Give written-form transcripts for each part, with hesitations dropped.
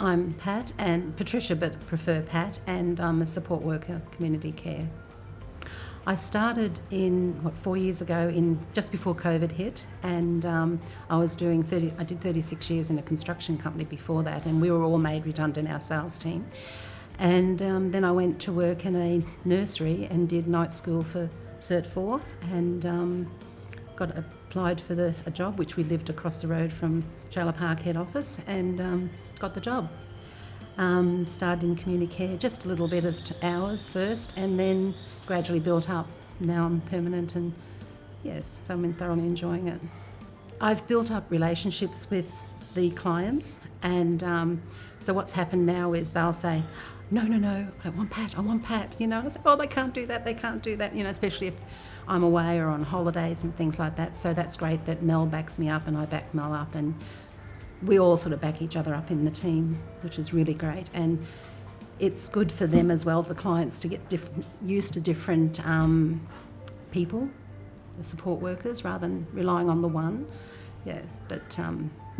I'm Pat and Patricia, but prefer Pat, and I'm a support worker, community care. I started 4 years ago, just before COVID hit, and I did 36 years in a construction company before that, and we were all made redundant, our sales team. And then I went to work in a nursery and did night school for Cert 4, and applied for a job, which we lived across the road from Trailer Park head office, and got the job. Started in community care, just a little bit of hours first, and then gradually built up. Now I'm permanent, and yes, so I'm thoroughly enjoying it. I've built up relationships with the clients, and so what's happened now is they'll say, no, I want Pat, and I say, oh, they can't do that, especially if I'm away or on holidays and things like that. So that's great that Mel backs me up and I back Mel up, and we all sort of back each other up in the team, which is really great. And it's good for them as well, the clients, to get used to different people, the support workers, rather than relying on the one. Yeah, but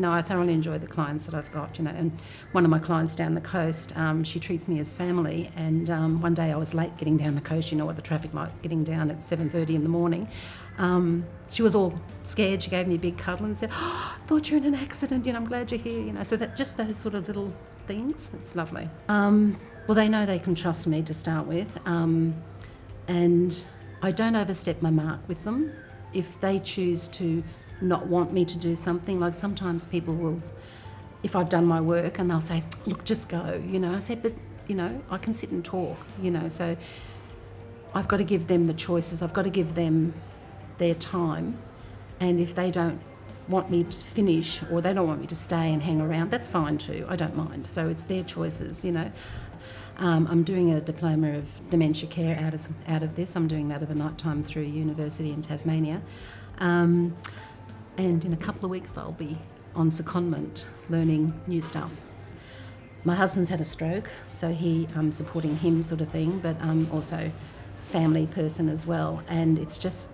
no, I thoroughly enjoy the clients that I've got, and one of my clients down the coast, she treats me as family, and one day I was late getting down the coast, what the traffic like, getting down at 7:30 in the morning. She was all scared. She gave me a big cuddle and said, oh, I thought you were in an accident, I'm glad you're here, so that just those sort of little things, it's lovely. Well, they know they can trust me to start with, and I don't overstep my mark with them. If they choose to not want me to do something, like sometimes people will, if I've done my work, and they'll say, look, just go, I said, but I can sit and talk, so I've got to give them the choices, I've got to give them their time, and if they don't want me to finish or they don't want me to stay and hang around, that's fine too, I don't mind. So it's their choices, I'm doing a diploma of dementia care out of this. I'm doing that of a night time through university in Tasmania. And in a couple of weeks I'll be on secondment learning new stuff. My husband's had a stroke, so I'm supporting him sort of thing, but I'm also family person as well, and it's just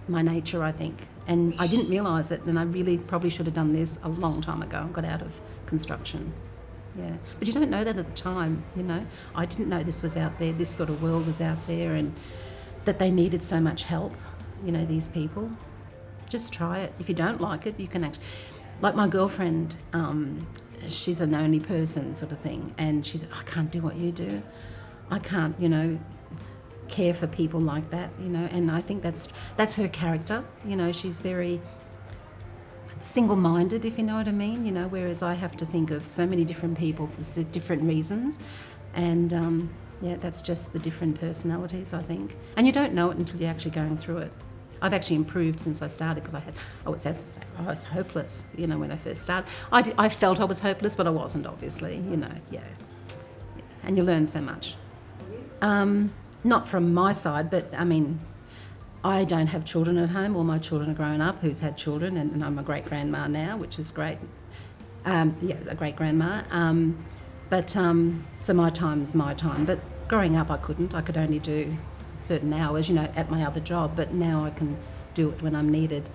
my nature, I think. And I didn't realise it, and I really probably should have done this a long time ago. I got out of construction. Yeah, but you don't know that at the time, I didn't know this was out there, this sort of world was out there, and that they needed so much help, these people. Just try it. If you don't like it, you can actually... Like my girlfriend, she's an only person sort of thing, and she's, I can't do what you do. I can't, care for people like that, and I think that's her character. She's very single-minded, if you know what I mean, whereas I have to think of so many different people for different reasons, and that's just the different personalities, I think. And you don't know it until you're actually going through it. I've actually improved since I started, because I was hopeless, when I first started. I felt I was hopeless, but I wasn't, obviously, yeah. And you learn so much. Not from my side, but I don't have children at home. All my children are grown up, who's had children, and I'm a great-grandma now, which is great. A great-grandma. So my time's my time. But growing up I couldn't. I could only do certain hours, at my other job, but now I can do it when I'm needed.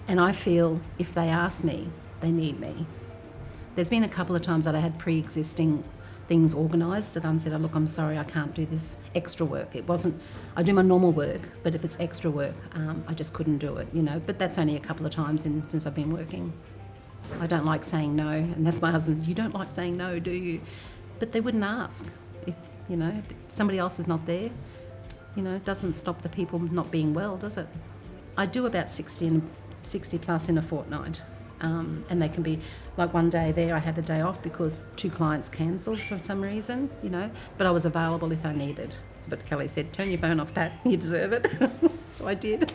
And I feel if they ask me, they need me. There's been a couple of times that I had pre-existing things organised that I said, oh, look, I'm sorry, I can't do this extra work. It wasn't, I do my normal work, but if it's extra work, I just couldn't do it, but that's only a couple of times since I've been working. I don't like saying no, and that's my husband, you don't like saying no, do you? But they wouldn't ask. If, somebody else is not there, it doesn't stop the people not being well, does it? I do about 60 plus in a fortnight. And they can be, like one day there I had a day off because 2 clients cancelled for some reason, but I was available if I needed. But Kelly said, turn your phone off, Pat, you deserve it. So I did.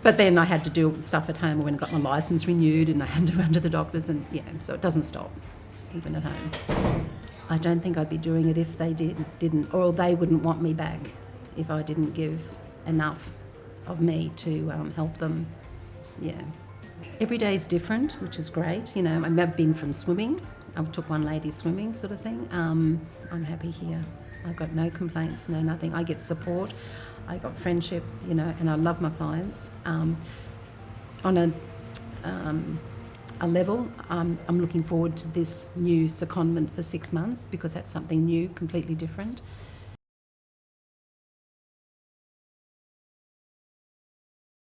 But then I had to do stuff at home when I got my licence renewed, and I had to run to the doctors, and so it doesn't stop, even at home. I don't think I'd be doing it if they didn't, or they wouldn't want me back if I didn't give enough of me to help them. Yeah. Every day is different, which is great. I've been from swimming. I took one lady swimming sort of thing. I'm happy here. I've got no complaints, no nothing. I get support. I got friendship, and I love my clients. On a a level. I'm looking forward to this new secondment for 6 months because that's something new, completely different.